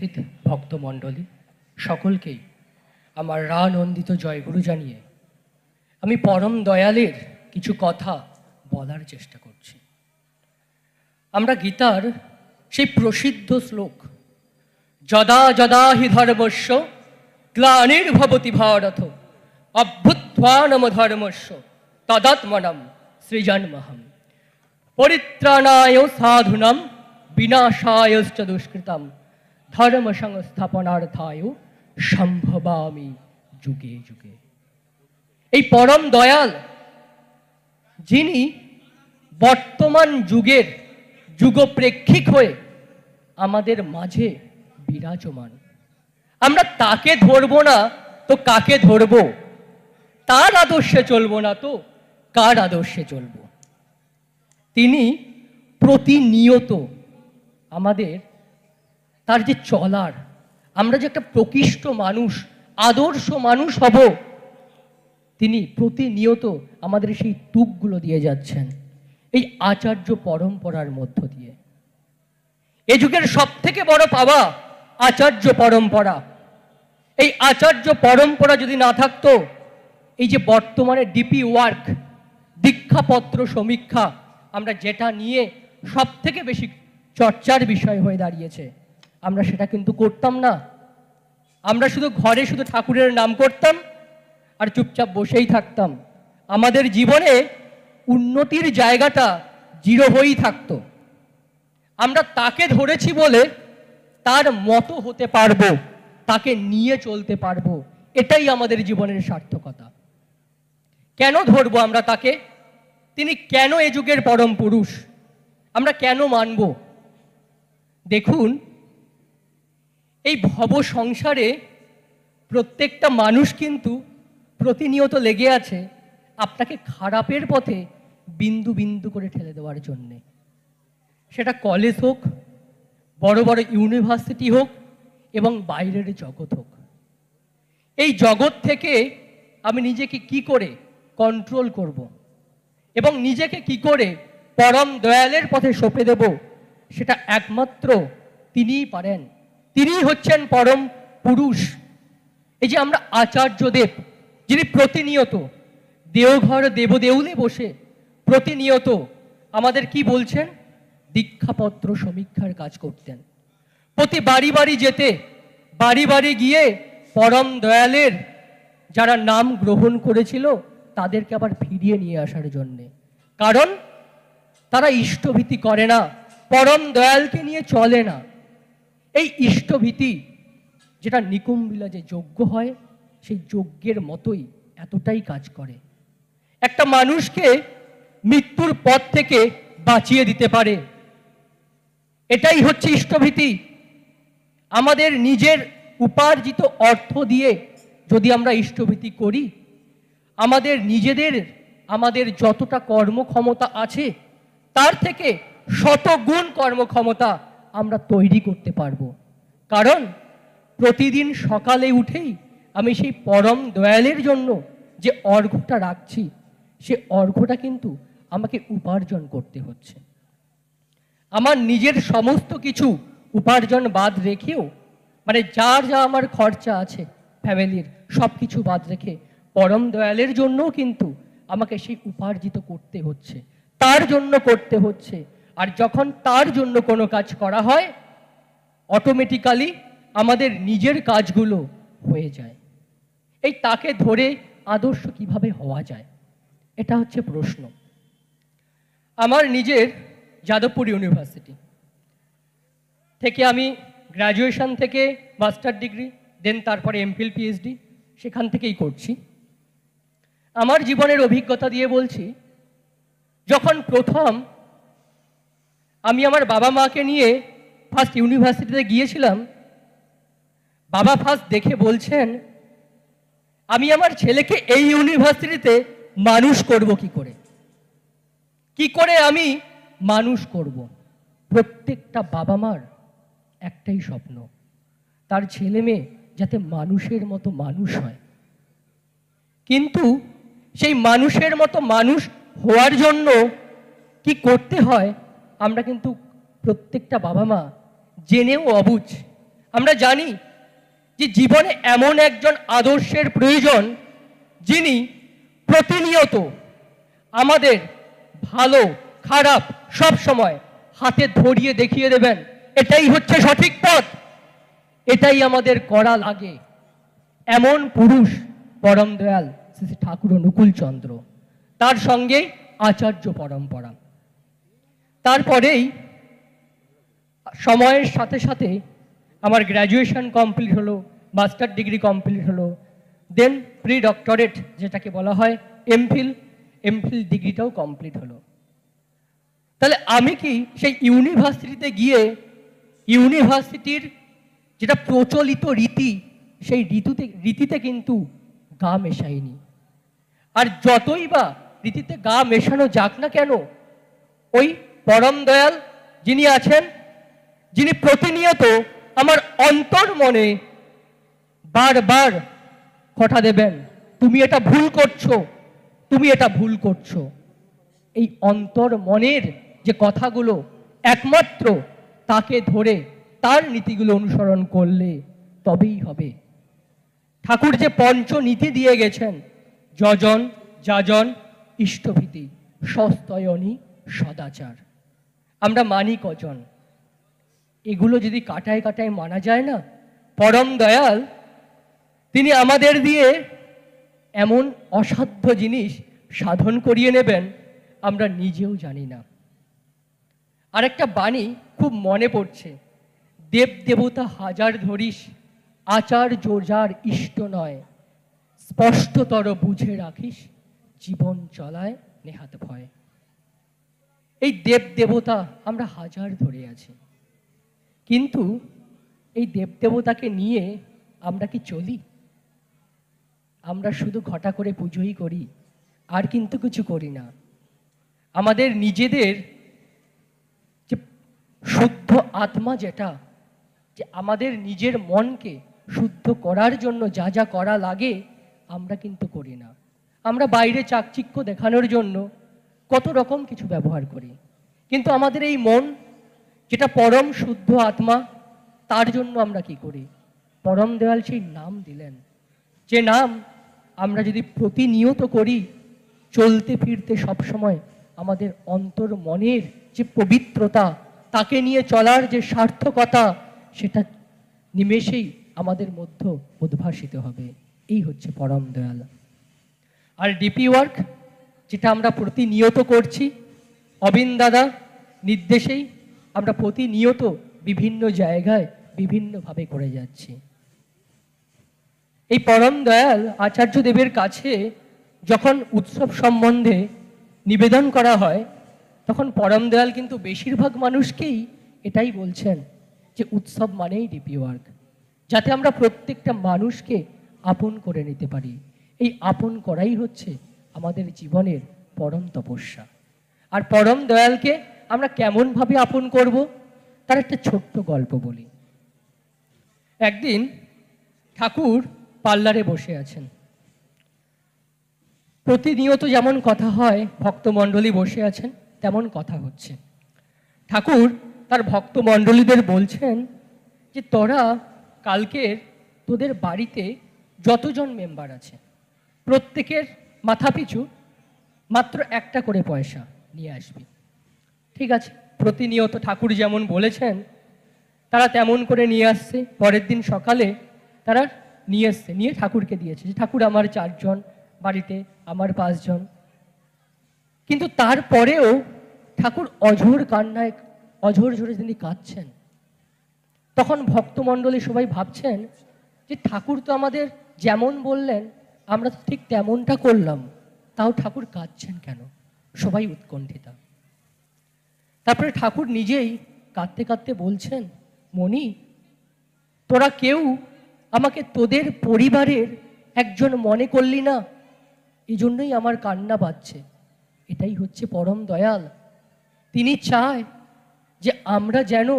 উপস্থিত ভক্তমণ্ডলী সকলকেই আমার রানন্দিত জয়গুরু জানিয়ে আমি পরম দয়ালের কিছু কথা বলার চেষ্টা করছি। আমরা গীতার সেই প্রসিদ্ধ শ্লোক যদা যদা হি ধর্মস্য গ্লানির্ভবতি ভারত অভ্যুত্থানম ধর্মস্য তদাত্মনম সৃজন্মহম পরিত্রাণায় সাধুনাম বিনাশায়শ্চ দুষ্কৃতম ধর্ম সংস্থাপনার্থায় সম্ভবামি যুগে যুগে। এই পরম দয়াল যিনি বর্তমান যুগের যুগপ্রেক্ষিক হয়ে আমাদের মাঝে বিরাজমান, আমরা তাকে ধরবো না তো কাকে ধরবো? তার আদর্শে চলবো না তো কার আদর্শে চলবো? তিনি প্রতিনিয়ত আমাদের তার যে চলার, আমরা যে একটা প্রকৃষ্ট মানুষ, আদর্শ মানুষ হব, তিনি প্রতিনিয়ত আমাদের সেই তুকগুলো দিয়ে যাচ্ছেন এই আচার্য পরম্পরার মধ্য দিয়ে। এ যুগের সব থেকে বড় পাওয়া আচার্য পরম্পরা। এই আচার্য পরম্পরা যদি না থাকতো, এই যে বর্তমানে ডিপি ওয়ার্ক, দীক্ষাপত্র সমীক্ষা, আমরা যেটা নিয়ে সব থেকে বেশি চর্চার বিষয় হয়ে দাঁড়িয়েছে, আমরা সেটা কিন্তু করতাম না। আমরা শুধু ঘরে শুধু ঠাকুরের নাম করতাম আর চুপচাপ বসেই থাকতাম। আমাদের জীবনে উন্নতির জায়গাটা জিরো হয়েই থাকতো। আমরা তাকে ধরেছি বলে তার মতো হতে পারবো, তাকে নিয়ে চলতে পারবো, এটাই আমাদের জীবনের সার্থকতা। কেন ধরবো আমরা তাকে? তিনি কেন এ যুগের পরম পুরুষ? আমরা কেন মানব? দেখুন, এই ভব সংসারে প্রত্যেকটা মানুষ কিন্তু প্রতিনিয়ত লেগে আছে আপনাকে খারাপের পথে বিন্দু বিন্দু করে ঠেলে দেওয়ার জন্যে। সেটা কলেজ হোক, বড় বড় ইউনিভার্সিটি হোক এবং বাইরের জগৎ হোক। এই জগৎ থেকে আমি নিজেকে কি করে কন্ট্রোল করব এবং নিজেকে কি করে পরম দয়ালের পথে সঁপে দেব, সেটা একমাত্র তিনিই পারেন। তিনিই হচ্ছেন পরম পুরুষ। এই যে আমরা আচার্যদেব, যিনি প্রতিনিয়ত দেওঘর দেবদেউলে বসে প্রতিনিয়ত আমাদের কি বলছেন? দীক্ষাপত্র সমীক্ষার কাজ করতেন। প্রতি বাড়ি বাড়ি যেতে, বাড়ি বাড়ি গিয়ে পরম দয়ালের যারা নাম গ্রহণ করেছিল তাদেরকে আবার ফিরিয়ে নিয়ে আসার জন্যে। কারণ তারা ইষ্টভীতি করে না, পরম দয়ালকে নিয়ে চলে না। এই ইষ্টভীতি যেটা নিকুম্বিলা যে যজ্ঞ হয়, সেই যজ্ঞের মতোই এতটাই কাজ করে। একটা মানুষকে মৃত্যুর পথ থেকে বাঁচিয়ে দিতে পারে। এটাই হচ্ছে ইষ্টভীতি। আমাদের নিজের উপার্জিত অর্থ দিয়ে যদি আমরা ইষ্টভীতি করি, আমাদের যতটা কর্মক্ষমতা আছে তার থেকে শতগুণ কর্মক্ষমতা আমরা তৈরি করতে পারবো। কারণ প্রতিদিন সকালে উঠেই আমি সেই পরম দয়ালের জন্য যে অর্ঘ্যটা রাখছি, সে অর্ঘ্যটা কিন্তু আমাকে উপার্জন করতে হচ্ছে। আমার নিজের সমস্ত কিছু উপার্জন বাদ রেখেও, মানে যা আমার খরচা আছে ফ্যামিলির, সব কিছু বাদ রেখে পরম দয়ালের জন্যও কিন্তু আমাকে সেই উপার্জিত করতে হচ্ছে, তার জন্য করতে হচ্ছে। আর যখন তার জন্য কোনো কাজ করা হয়, অটোমেটিক্যালি আমাদের নিজের কাজগুলো হয়ে যায়। এই তাকে ধরে আদর্শ কিভাবে হওয়া যায়, এটা হচ্ছে প্রশ্ন। আমার নিজের যাদবপুর ইউনিভার্সিটি থেকে আমি গ্র্যাজুয়েশন থেকে মাস্টার ডিগ্রি, দেন তারপরে এমফিল পিএইচডি সেখান থেকেই করছি। আমার জীবনের অভিজ্ঞতা দিয়ে বলছি, যখন প্রথম আমি আমার বাবা মাকে নিয়ে ফার্স্ট ইউনিভার্সিটিতে গিয়েছিলাম, বাবা ফার্স্ট দেখে বলছেন, আমি আমার ছেলেকে এই ইউনিভার্সিটিতে মানুষ করব কি করে, কি করে আমি মানুষ করব। প্রত্যেকটা বাবা মার একটাই স্বপ্ন, তার ছেলে মেয়ে যাতে মানুষের মতো মানুষ হয়। কিন্তু সেই মানুষের মতো মানুষ হওয়ার জন্য কি করতে হয়, আমরা কিন্তু প্রত্যেকটা বাবা মা জেনেও অবুঝ আমরা জানি যে জীবনে এমন একজন আদর্শের প্রয়োজন যিনি প্রতিনিয়ত আমাদের ভালো খারাপ সব সময় হাতে ধরিয়ে দেখিয়ে দেবেন এটাই হচ্ছে সঠিক পথ, এটাই আমাদের করা লাগে। এমন পুরুষ পরম দয়াল শ্রী ঠাকুর অনুকূল চন্দ্র, তার সঙ্গে আচার্য পরম্পরা। তারপরেই সময়ের সাথে সাথে আমার গ্র্যাজুয়েশন কমপ্লিট হলো, মাস্টার ডিগ্রি কমপ্লিট হলো, দেন প্রি ডক্টরেট যেটাকে বলা হয় এমফিল ডিগ্রিটাও কমপ্লিট হলো। তাহলে আমি কি সেই ইউনিভার্সিটিতে গিয়ে ইউনিভার্সিটির যেটা প্রচলিত রীতি সেই রীতিতে কিন্তু গা মেশাইনি। আর যতই বা রীতিতে গা মেশানো যাক না কেন, ওই পরম দয়াল যিনি আছেন, যিনি প্রতিনিয়ত আমার অন্তর মনে বারবার কথা দেবেন, তুমি এটা ভুল করছো, তুমি এটা ভুল করছো। এই অন্তর মনের যে কথাগুলো একমাত্র তাকে ধরে তার নীতিগুলো অনুসরণ করলে তবেই হবে। ঠাকুর যে পঞ্চনীতি দিয়ে গেছেন, যজন যাজন ইষ্টভীতি সস্তয়নী সদাচার, আমরা মানি কজন? এগুলো যদি কাটায় কাটায় মানা যায় না, পরম দয়াল তিনি আমাদের দিয়ে এমন অসাধ্য জিনিস সাধন করিয়ে নেবেন আমরা নিজেও জানি না। আরেকটা বাণী খুব মনে পড়ছে, দেব দেবতা হাজার ধরিস, আচার জোজার ইষ্ট নয়, স্পষ্টতর বুঝে রাখিস, জীবন চলায় নেহাত ভয়। এই দেব দেবতা আমরা হাজার ধরে আছি, কিন্তু এই দেব দেবতাকে নিয়ে আমরা কি চলি? আমরা শুধু ঘটা করে পুজোই করি, আর কিন্তু কিছু করি না। আমাদের নিজেদের যে শুদ্ধ আত্মা, যেটা যে আমাদের নিজের মনকে শুদ্ধ করার জন্য যা যা করা লাগে আমরা কিন্তু করি না। আমরা বাইরে চাকচিক্য দেখানোর জন্য কত রকম কিছু ব্যবহার করি, কিন্তু আমাদের এই মন যেটা পরম শুদ্ধ আত্মা, তার জন্য আমরা কি করি? পরম দয়াল সেই নাম দিলেন, যে নাম আমরা যদি প্রতিনিয়ত করি, চলতে ফিরতে সবসময় আমাদের অন্তর মনের যে পবিত্রতা, তাকে নিয়ে চলার যে সার্থকতা, সেটা নিমেষেই আমাদের মধ্যে উদ্ভাসিত হবে। এই হচ্ছে পরম দয়াল। আর ডিপি ওয়ার্ক যেটা আমরা প্রতিনিয়ত করছি, অবিন দাদা নির্দেশেই আমরা প্রতিনিয়ত বিভিন্ন জায়গায় বিভিন্নভাবে করে যাচ্ছি। এই পরম দয়াল আচার্য দেবের কাছে যখন উৎসব সম্বন্ধে নিবেদন করা হয়, তখন পরম দয়াল কিন্তু বেশিরভাগ মানুষকেই এটাই বলছেন যে উৎসব মানেই ডিপি ওয়ার্ক, যাতে আমরা প্রত্যেকটা মানুষকে আপন করে নিতে পারি। এই আপন করাই হচ্ছে আমাদের জীবনের পরম তপস্যা। আর পরম দয়ালকে আমরা কেমনভাবে আপন করব, তার একটা ছোট্ট গল্প বলি। একদিন ঠাকুর পার্লারে বসে আছেন। প্রতিনিয়ত যেমন কথা হয়, ভক্তমণ্ডলী বসে আছেন, তেমন কথা হচ্ছে। ঠাকুর তার ভক্তমণ্ডলীদের বলছেন যে তোরা কালকের তোদের বাড়িতে যতজন মেম্বার আছে প্রত্যেকের মাথাপিছু মাত্র 1টা করে পয়সা নিয়ে আসবি। ঠিক আছে, প্রতিনিয়ত ঠাকুর যেমন বলেছেন তারা তেমন করে নিয়ে আসছে। পরের দিন সকালে তারা নিয়ে এসছে, নিয়ে ঠাকুরকে দিয়েছে যে ঠাকুর আমার 4 জন, বাড়িতে আমার 5 জন। কিন্তু তারপরেও ঠাকুর অঝোর কান্নায় অঝোর ঝরে তিনি কাঁদছেন। তখন ভক্তমণ্ডলী সবাই ভাবছেন যে ঠাকুর তো আমাদের যেমন বললেন আমরা তো ঠিক তেমনটা করলাম, তাও ঠাকুর কাঁদছেন কেন? সবাই উৎকণ্ঠিতা। তারপরে ঠাকুর নিজেই কাঁদতে কাঁদতে বলছেন, মণি তোরা কেউ আমাকে তোদের পরিবারের একজন মনে করলি না, এই জন্যই আমার কান্না পাচ্ছে। এটাই হচ্ছে পরম দয়াল। তিনি চায় যে আমরা যেন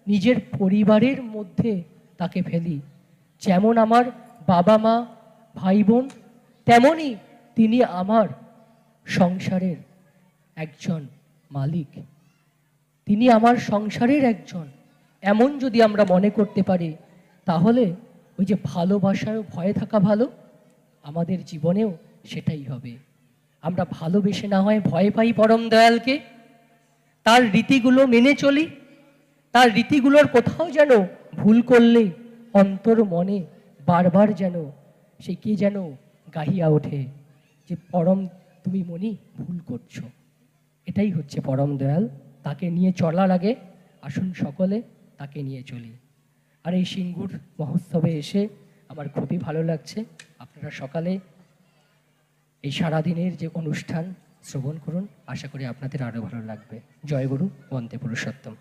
নিজের পরিবারের মধ্যে তাকে ফেলি। যেমন আমার বাবা মা ভাই বোন, তেমনই তিনি আমার সংসারের একজন মালিক, তিনি আমার সংসারের একজন। এমন যদি আমরা মনে করতে পারি তাহলে ওই যে ভালোবাসায় ভয়ে থাকা ভালো, আমাদের জীবনেও সেটাই হবে। আমরা ভালোবেসে না হয় ভয় পাই পরম দয়ালকে, তার রীতিগুলো মেনে চলি, তার রীতিগুলোর কোথাও যেন ভুল করলে অন্তর মনে বারবার যেন সে কি যেন গাহিয়া ওঠে যে পরম তুমি মনি ভুল করছো। এটাই হচ্ছে পরম দয়াল। তাকে নিয়ে চলার আগে আসুন সকলে তাকে নিয়ে চলি। আর এই সিঙ্গুর মহোৎসবে এসে আমার খুবই ভালো লাগছে। আপনারা সকালে এই সারাদিনের যে অনুষ্ঠান শ্রবণ করুন, আশা করি আপনাদের আরও ভালো লাগবে। জয় গুরু, বন্দে পুরুষোত্তম।